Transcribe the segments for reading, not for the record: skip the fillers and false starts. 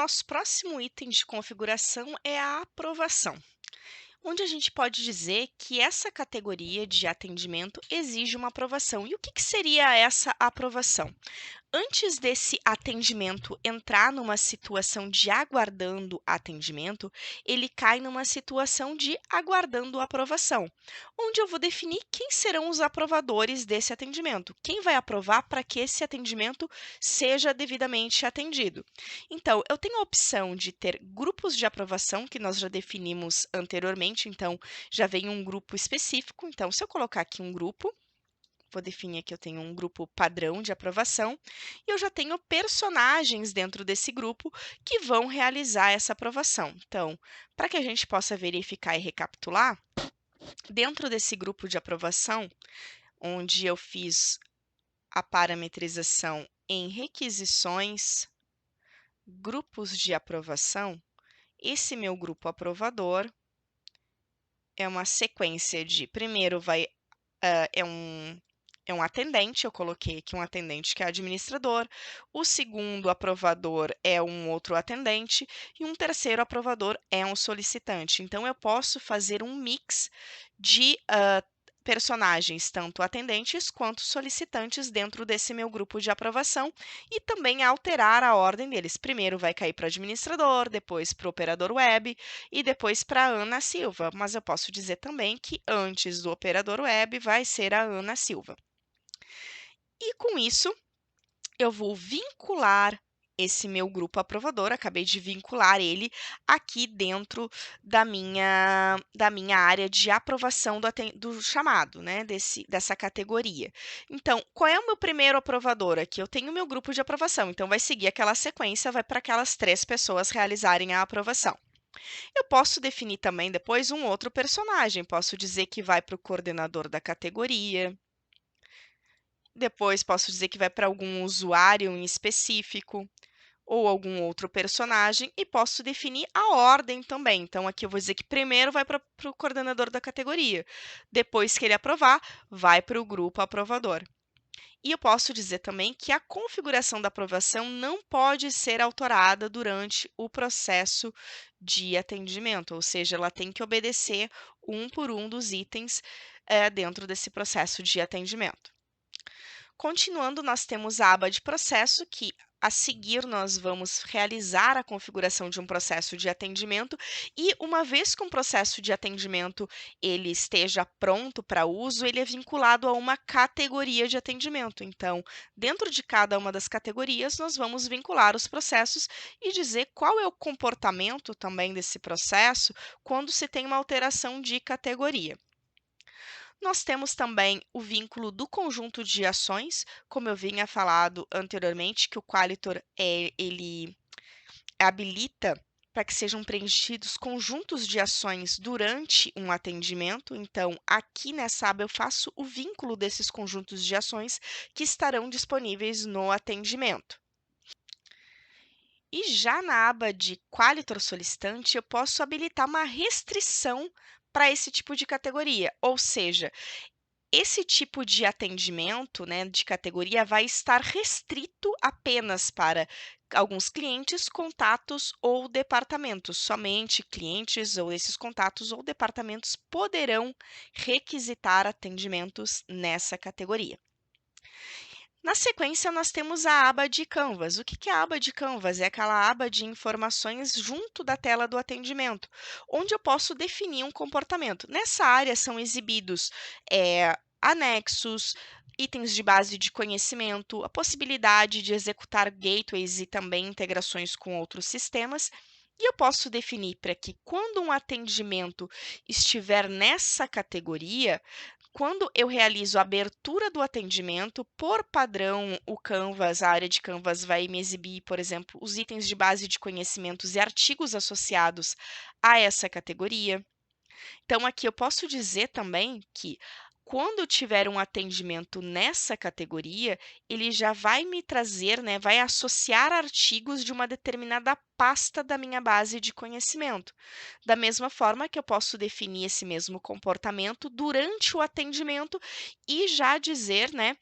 nosso próximo item de configuração é a aprovação, onde a gente pode dizer que essa categoria de atendimento exige uma aprovação. E o que seria essa aprovação? Antes desse atendimento entrar numa situação de aguardando atendimento, ele cai numa situação de aguardando aprovação, onde eu vou definir quem serão os aprovadores desse atendimento, quem vai aprovar para que esse atendimento seja devidamente atendido. Então, eu tenho a opção de ter grupos de aprovação, que nós já definimos anteriormente, então já vem um grupo específico. Então, se eu colocar aqui um grupo, vou definir aqui, eu tenho um grupo padrão de aprovação, e eu já tenho personagens dentro desse grupo que vão realizar essa aprovação. Então, para que a gente possa verificar e recapitular, dentro desse grupo de aprovação, onde eu fiz a parametrização em requisições, grupos de aprovação, esse meu grupo aprovador é uma sequência de, primeiro é um atendente, eu coloquei aqui um atendente que é administrador, o segundo aprovador é um outro atendente e um terceiro aprovador é um solicitante. Então, eu posso fazer um mix de personagens, tanto atendentes quanto solicitantes, dentro desse meu grupo de aprovação e também alterar a ordem deles. Primeiro vai cair para o administrador, depois para o operador web e depois para a Ana Silva. Mas eu posso dizer também que antes do operador web vai ser a Ana Silva. E com isso, eu vou vincular esse meu grupo aprovador, acabei de vincular ele aqui dentro da minha área de aprovação do chamado, né, dessa categoria. Então, qual é o meu primeiro aprovador aqui? Eu tenho o meu grupo de aprovação, então vai seguir aquela sequência, vai para aquelas 3 pessoas realizarem a aprovação. Eu posso definir também depois um outro personagem, posso dizer que vai para o coordenador da categoria, depois posso dizer que vai para algum usuário em específico ou algum outro personagem e posso definir a ordem também. Então, aqui eu vou dizer que primeiro vai para o coordenador da categoria, depois que ele aprovar, vai para o grupo aprovador. E eu posso dizer também que a configuração da aprovação não pode ser alterada durante o processo de atendimento, ou seja, ela tem que obedecer um por um dos itens dentro desse processo de atendimento. Continuando, nós temos a aba de processo, que a seguir nós vamos realizar a configuração de um processo de atendimento e, uma vez que um processo de atendimento ele esteja pronto para uso, ele é vinculado a uma categoria de atendimento. Então, dentro de cada uma das categorias, nós vamos vincular os processos e dizer qual é o comportamento também desse processo quando se tem uma alteração de categoria. Nós temos também o vínculo do conjunto de ações, como eu vinha falado anteriormente, que o Qualitor ele habilita para que sejam preenchidos conjuntos de ações durante um atendimento. Então, aqui nessa aba eu faço o vínculo desses conjuntos de ações que estarão disponíveis no atendimento. E já na aba de Qualitor Solicitante, eu posso habilitar uma restrição para esse tipo de categoria, ou seja, esse tipo de atendimento, né, de categoria vai estar restrito apenas para alguns clientes, contatos ou departamentos. Somente clientes ou esses contatos ou departamentos poderão requisitar atendimentos nessa categoria. Na sequência, nós temos a aba de Canvas. O que é a aba de Canvas? É aquela aba de informações junto da tela do atendimento, onde eu posso definir um comportamento. Nessa área são exibidos anexos, itens de base de conhecimento, a possibilidade de executar gateways e também integrações com outros sistemas. E eu posso definir para que, quando um atendimento estiver nessa categoria, quando eu realizo a abertura do atendimento, por padrão, o Canvas, a área de Canvas vai me exibir, por exemplo, os itens de base de conhecimentos e artigos associados a essa categoria. Então, aqui eu posso dizer também que, quando eu tiver um atendimento nessa categoria, ele já vai me trazer, né, vai associar artigos de uma determinada pasta da minha base de conhecimento. Da mesma forma que eu posso definir esse mesmo comportamento durante o atendimento e já dizer, né,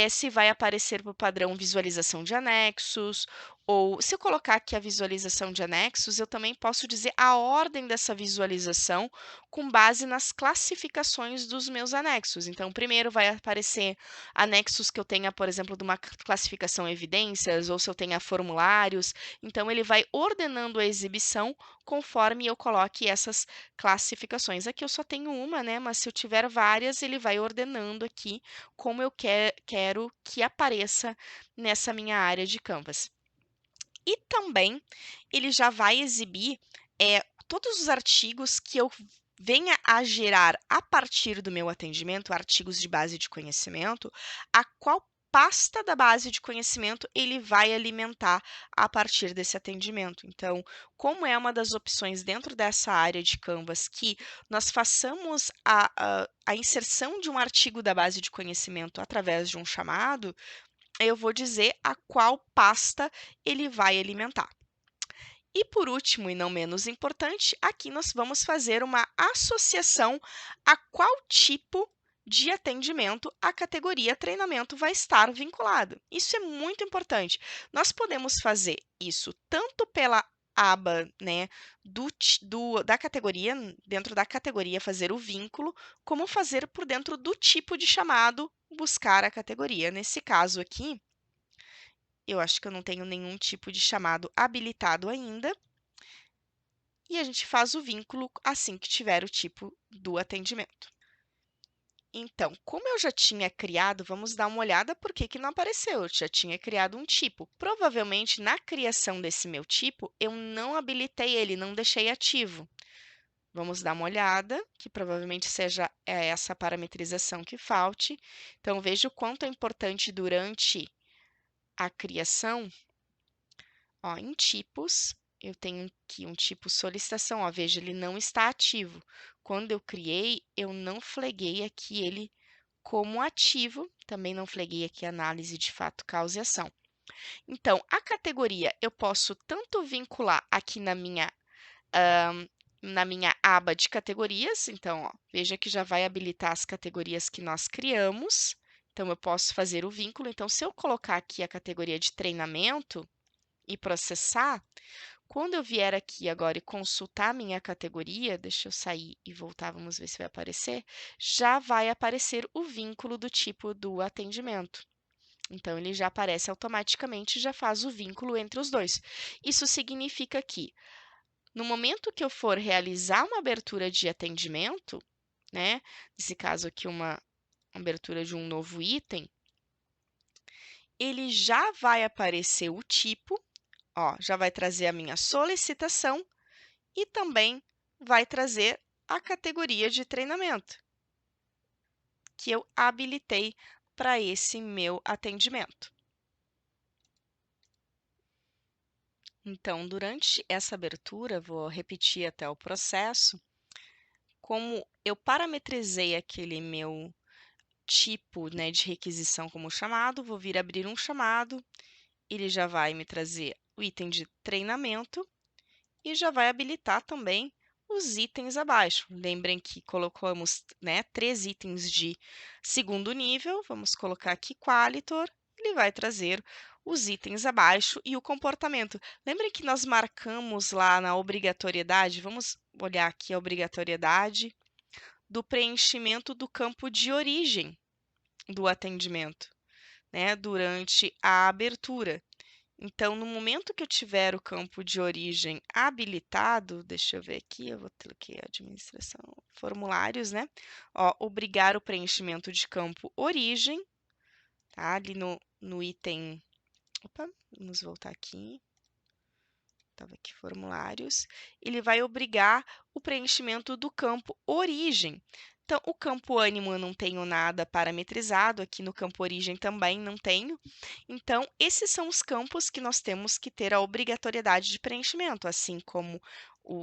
se vai aparecer por padrão visualização de anexos Ou se eu colocar aqui a visualização de anexos, eu também posso dizer a ordem dessa visualização com base nas classificações dos meus anexos. Então, primeiro vai aparecer anexos que eu tenha, por exemplo, de uma classificação evidências, ou se eu tenha formulários. Então, ele vai ordenando a exibição conforme eu coloque essas classificações. Aqui eu só tenho uma, né? Mas se eu tiver várias, ele vai ordenando aqui como eu quero que apareça nessa minha área de Canvas. E também ele já vai exibir todos os artigos que eu venha a gerar a partir do meu atendimento, artigos de base de conhecimento, a qual pasta da base de conhecimento ele vai alimentar a partir desse atendimento. Então, como é uma das opções dentro dessa área de Canvas que nós façamos a inserção de um artigo da base de conhecimento através de um chamado, eu vou dizer a qual pasta ele vai alimentar. E por último, e não menos importante, aqui nós vamos fazer uma associação a qual tipo de atendimento a categoria treinamento vai estar vinculada. Isso é muito importante. Nós podemos fazer isso tanto pela aba, né, da categoria, dentro da categoria fazer o vínculo, como fazer por dentro do tipo de chamado buscar a categoria. Nesse caso aqui, eu acho que eu não tenho nenhum tipo de chamado habilitado ainda. E a gente faz o vínculo assim que tiver o tipo do atendimento. Então, como eu já tinha criado, vamos dar uma olhada por que não apareceu. Eu já tinha criado um tipo. Provavelmente, na criação desse meu tipo, eu não habilitei ele, não deixei ativo. Vamos dar uma olhada, que provavelmente seja essa parametrização que falte. Então, veja o quanto é importante durante a criação. Ó, em tipos, eu tenho aqui um tipo solicitação, ó, veja, ele não está ativo. Quando eu criei, eu não flaguei aqui ele como ativo, também não flaguei aqui análise de fato, causa e ação. Então, a categoria eu posso tanto vincular aqui na minha aba de categorias, então, ó, veja que já vai habilitar as categorias que nós criamos. Então, eu posso fazer o vínculo. Então, se eu colocar aqui a categoria de treinamento e processar, quando eu vier aqui agora e consultar a minha categoria, deixa eu sair e voltar, vamos ver se vai aparecer, já vai aparecer o vínculo do tipo do atendimento. Então, ele já aparece automaticamente, já faz o vínculo entre os dois. Isso significa que, no momento que eu for realizar uma abertura de atendimento, né, nesse caso aqui uma abertura de um novo item, ele já vai aparecer o tipo, ó, já vai trazer a minha solicitação e também vai trazer a categoria de treinamento que eu habilitei para esse meu atendimento. Então, durante essa abertura, vou repetir até o processo, como eu parametrizei aquele meu tipo, né, de requisição como chamado, vou vir abrir um chamado, ele já vai me trazer o item de treinamento e já vai habilitar também os itens abaixo. Lembrem que colocamos, né, 3 itens de segundo nível, vamos colocar aqui Qualitor, ele vai trazer os itens abaixo e o comportamento. Lembrem que nós marcamos lá na obrigatoriedade, vamos olhar aqui a obrigatoriedade do preenchimento do campo de origem do atendimento, né, durante a abertura. Então, no momento que eu tiver o campo de origem habilitado, deixa eu ver aqui, eu vou clicar administração, formulários, né? Ó, obrigar o preenchimento de campo origem, tá? Ali no item, opa, vamos voltar aqui, estava aqui formulários, ele vai obrigar o preenchimento do campo origem. Então, o campo ânimo eu não tenho nada parametrizado, aqui no campo origem também não tenho. Então, esses são os campos que nós temos que ter a obrigatoriedade de preenchimento, assim como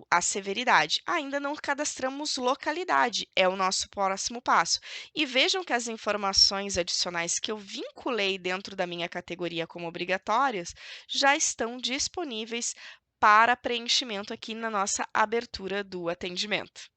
a severidade. Ainda não cadastramos localidade, é o nosso próximo passo. E vejam que as informações adicionais que eu vinculei dentro da minha categoria como obrigatórias já estão disponíveis para preenchimento aqui na nossa abertura do atendimento.